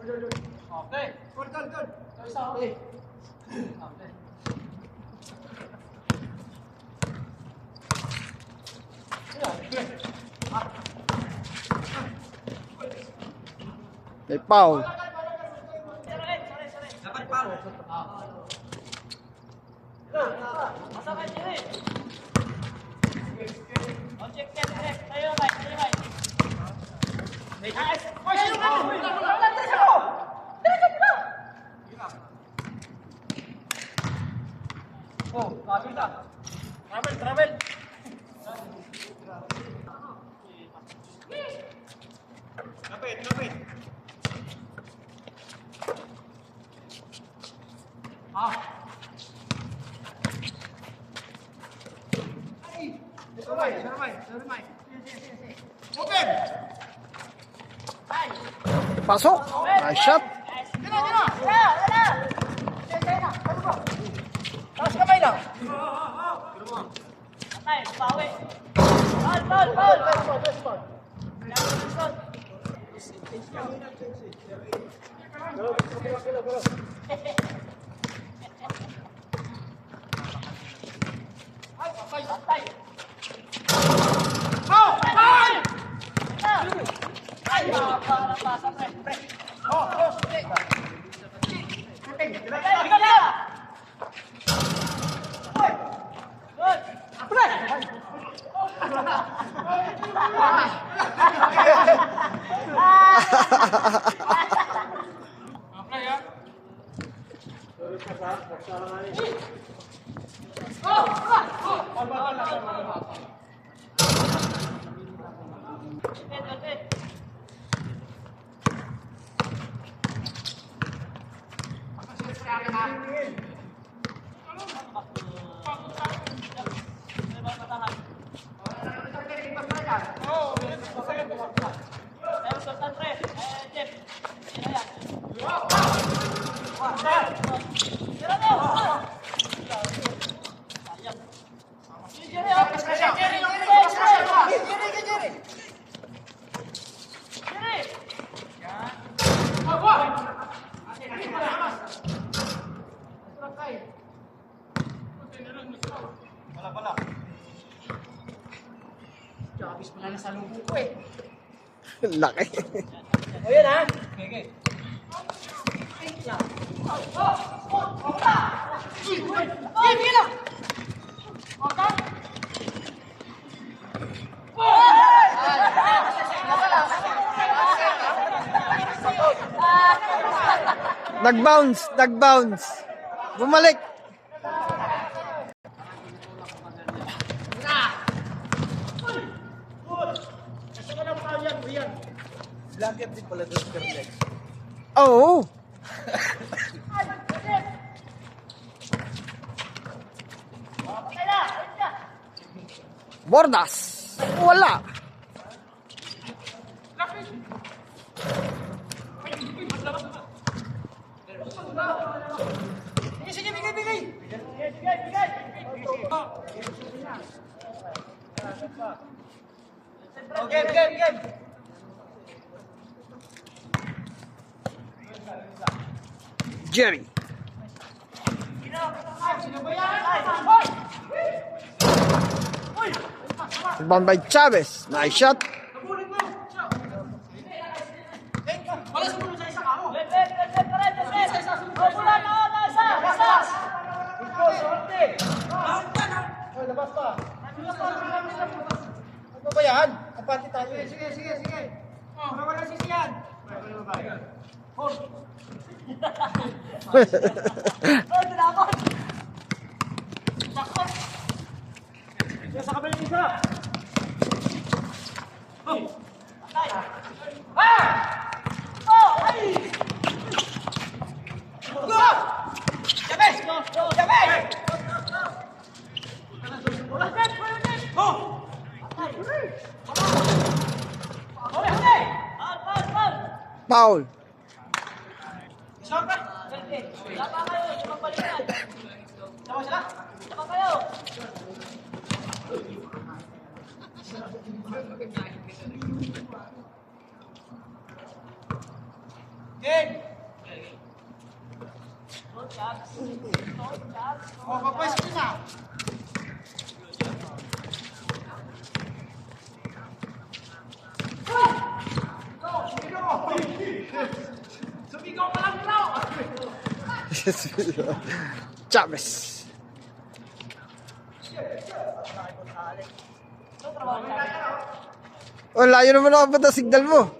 Okay. Good. Okay. May foul. Dapat foul. Masakay diri. Check. Tayo right. Nice. Oh, kapit na. Travel. Kapit. Sarumay. Open! Pasok. Nice shot. Dino! Taas kamay lang. Atay, bawi. Ball. Atay. Ay, para pre. Wala. Habis pala na sa lubong ko eh. Laki. O yan ha. Okay. Nag-bounce. Bumalik. Blanket din pala doon sa leg. Oh. Bordas. Wala. Sige, bigay. Oh, game. Jerry. Rebound by Chavez. Nice shot. Wala sa puno sa isa ka mo. Labas pa. Ano ba yan? Kapati tayo. Sige. Wala sisiyan. Hold. Sa kabilang isa. Foul. Game! Oh, papwesto na. Sumigaw ka lang bro! Chavez. Oh, layo naman nakapunta signal mo.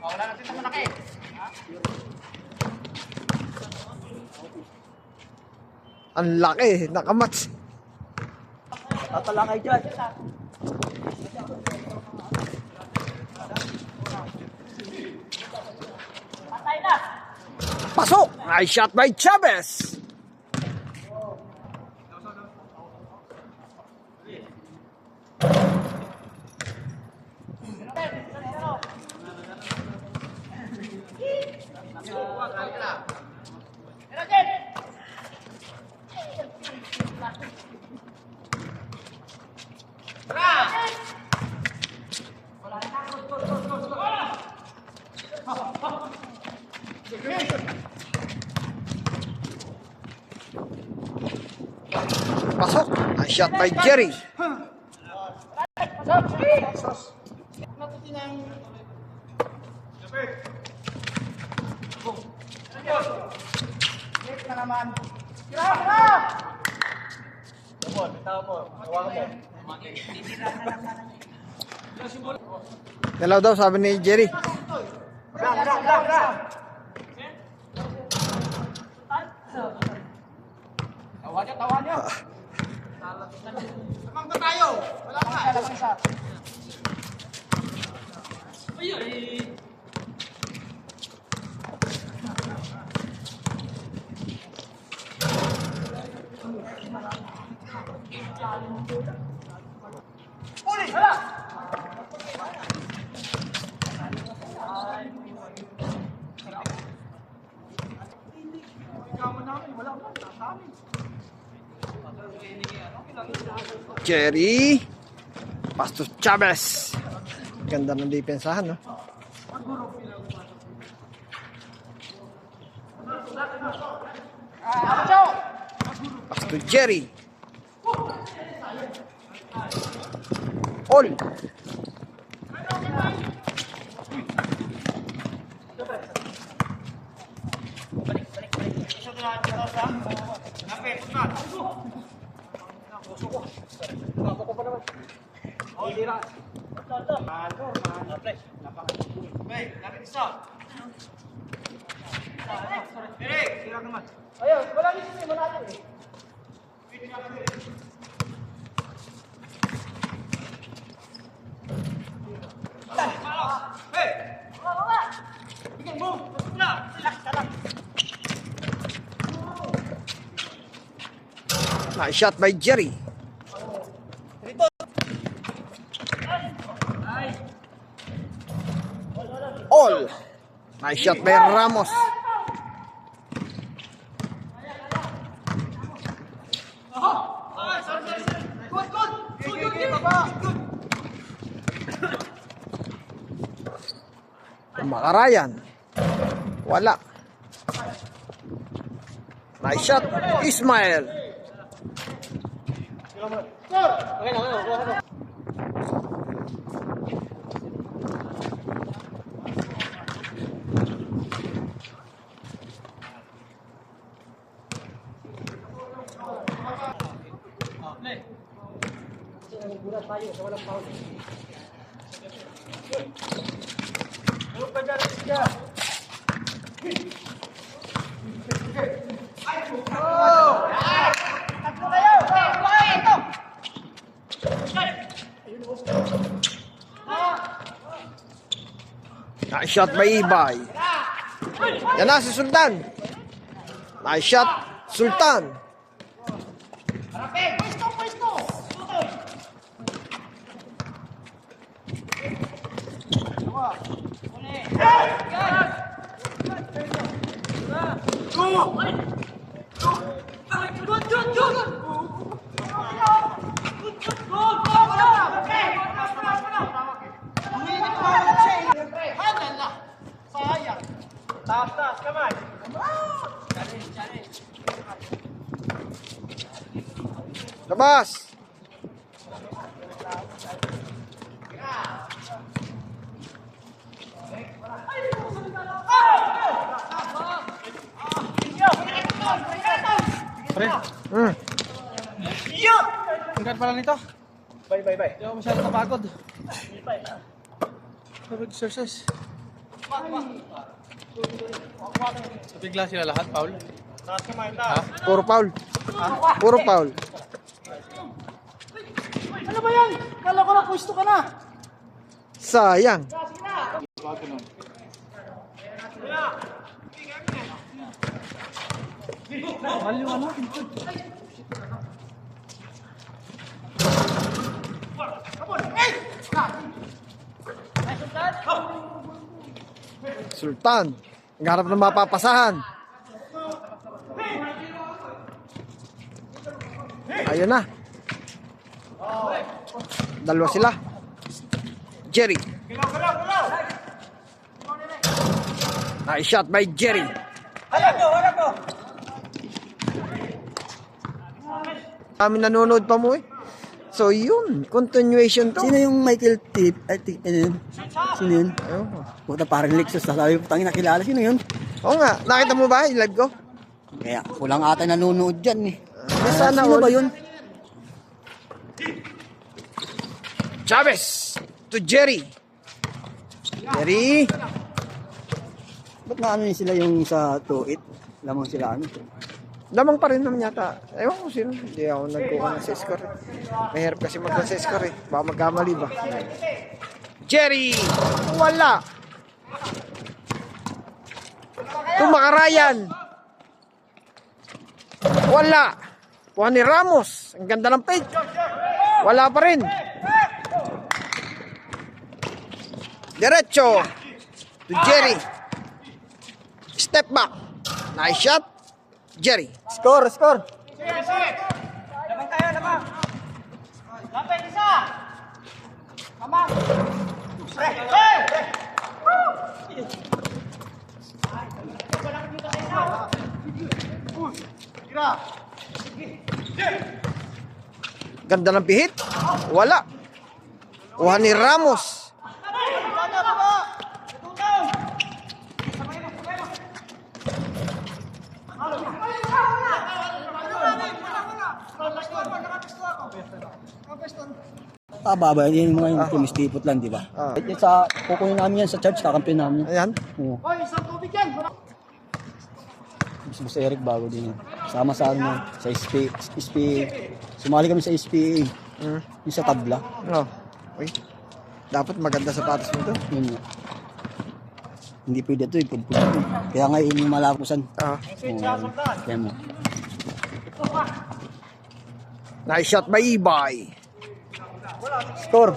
Wala natin sa malaki. Ang laki, nakamats. Tatalakay dyan. Pasok! Nice shot by Chavez. Pasok! Nice shot by Jerry. Late na naman. Dalaw daw, sabi ni Jerry. Tawa niyo. Tamang ba tayo? Wala ka. Lamang isa. Uli! Hala! Jerry. Pastos Chavez. Ganda ng depensahan, no? Pastos Jerry. All. Ayun, wala niyo sisi, wala niyo eh. Nice shot by Jerry. All. Nice shot by Ramos. Makarayan. Wala. Nice shot, Ismael. Nice shot by Ibay. Yan na si Sultan. Nice shot, Sultan. Labas! Pre, Hmm. tingkat pala nito. Bye. Hindi ako masyadong napagod. Exercise. Sa bigla sila lahat, Paul. Puro foul. Puro foul. Ano ba yan? Kala ko na pwesto ka na. Sayang. Mahal yung ano. Sultan. Nagharap ng mapapasahan. Ayun na. Dalawa sila. Jerry. Nice shot by Jerry. Harap mo. Kami nanonood pa mo eh. So yun, continuation to. Sino yung Michael Tip? Ano yun? Sino yun? Ayun. Puta, parang Lexus. Sabi ko, tangin nakilala. Sino yun? Oo nga, nakita mo ba yung live ko? Kaya, kulang ata nanonood dyan eh. Sana Sino all. ba yun? Chavez to Jerry. Jerry. Ba't na ano yun sila yung sa 2-8? Lamang sila ano? Lamang pa rin naman yata. Ewan ko sino. Hindi ako nagkuha ng sa score. Mahirap kasi magkuha sa score eh. Baka magkamali ba? Jerry! Wala! Tumakarayan! Wala! Kuha ni Ramos. Ang ganda ng page. Wala pa rin. Diretso to Jerry. Step back. Nice shot. Jerry. Score! Lamang tayo. Lapit isa. Lamang. Ganda ng pihit. Wala. Kuha ni Ramos. Baba, yun yung mga yung tumistipot lang, di ba? Ah. Yung sa, kukunin namin yan sa church, kakampiyon namin. Ayan. Oo. Hoy, isang tubig yan. Gusto si Eric bago din yan. Sama sa ano, sa SPA. Sumali kami sa SPA. Yung sa tabla. Oh. Uy. Dapat maganda sapatos mo to. Yun nga. Hindi pwede ito, ipudpud. Kaya nga yun yung malakusan. Ah. Oo. Kaya mo. Nice shot by Ibay. Score!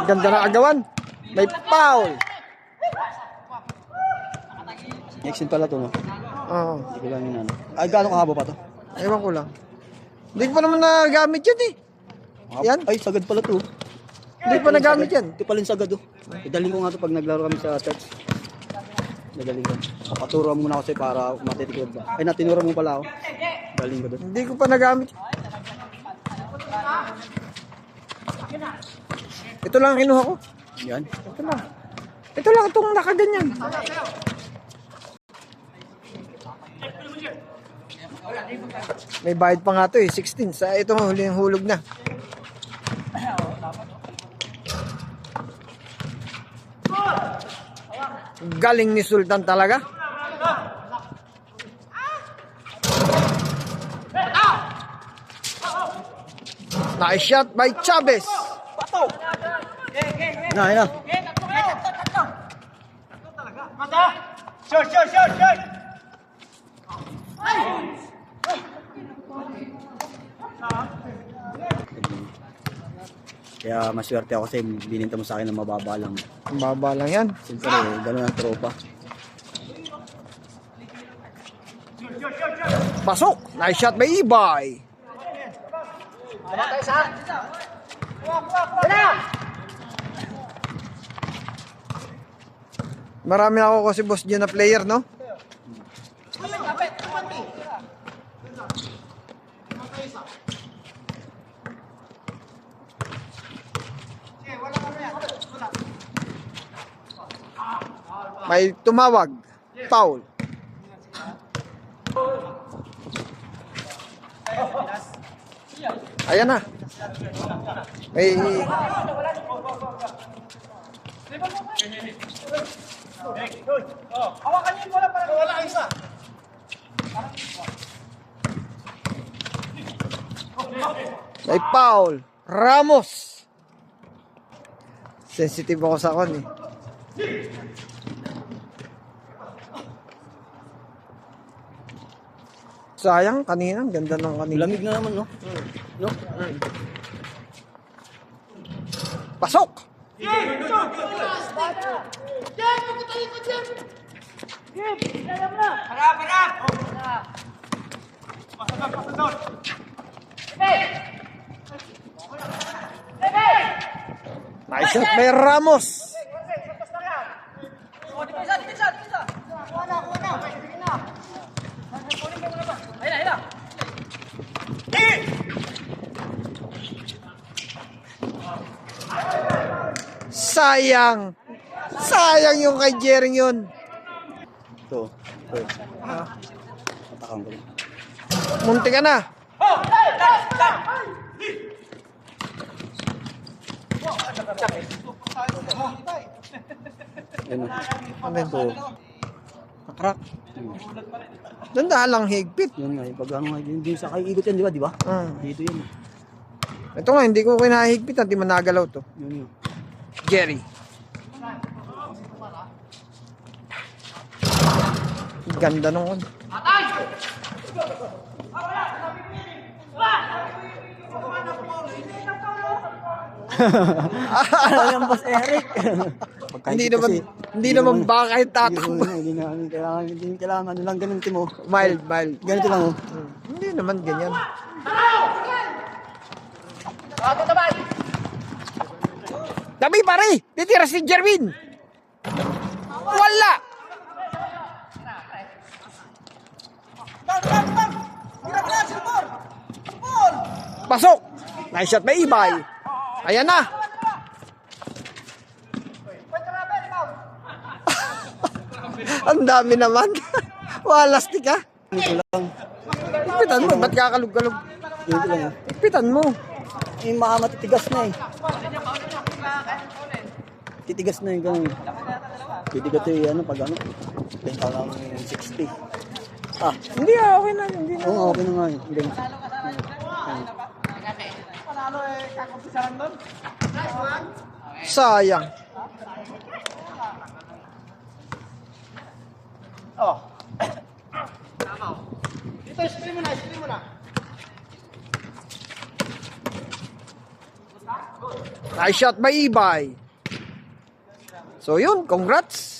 Ganda ng agawan. May foul. Action pala to, no? Oo. Hindi ko lang yun ano. Ay, gaano kahaba pa to? Ewan ko lang. Hindi ko pa naman nagamit yun eh. Yan. Ay, sagad pala to. Hindi pa nagamit yan. Ito pala yung sagad, oh. Idaling ko nga to pag naglaro kami sa church. Nadaling ko. Papaturo muna ako sa'yo para matitikod ka. Ay, natinuro mo pala ako. Daling ko doon. Hindi ko pa nagamit. Ito lang ang kinuha ko. Yan. Ito lang. Ito lang itong nakaganyan. May bayad pa nga to eh, 16. Sa ito huli yung hulog na. Galing ni Sultan talaga. Nice shot by Chavez. Na, yan na. Shot. Kaya maswerte ako kasi bininta mo sa akin ng mababa lang. Ang baba lang yan. Siyempre, gano'n ang tropa. Pasok! Nice shot by Ibay. Marami ako kasi boss dyan na player, no? May tumawag. Foul. Ayan na. May... Hawakan niyo yung bola para wala kayo isa. May foul. Ramos. Sensitive ako sa kon eh. Sayang kanina, ang ganda ng kanina. Lamig na naman, no? No? Pasok! Nice shot by Ramos. Sayang. Sayang yung kay Jering yun. Ito. Atakang ko lang. Munti ka na. Yan, Ano yun? ito. Nakrak. Dandahan lang higpit. Yun nga, pag ano nga, hindi sa kaiikot yan, di ba? Dito yan. Ito nga, hindi ko kinahigpit. Hindi managalaw to. Yun yun. Jerry. Ganda nung ano. Ano yung Boss Eric? Hindi naman baka yung tatakbo. Hindi namin kailangan, ano lang ganun mo. Mild. Ganito lang, oh. Hindi naman ganyan. Tabi pare! Titira si Jerwin! Wala! Pasok! Nice shot by Ibay. Ayan na! Ang dami naman. Walastik ha. Ganito lang. Ikpitan mo. Ba't kakalog-kalog? Ganito lang, oh. Ikpitan mo. Yung mga matitigas na eh. Titigas na yung ganun. Titigas yung ano, pag ano. Benta lang 60. Ah, Hindi okay na. Hindi na. oo, okay na nga yun. Ganun. Sayang. Dito, screen mo na. Nice shot by Ibay. So yun, congrats.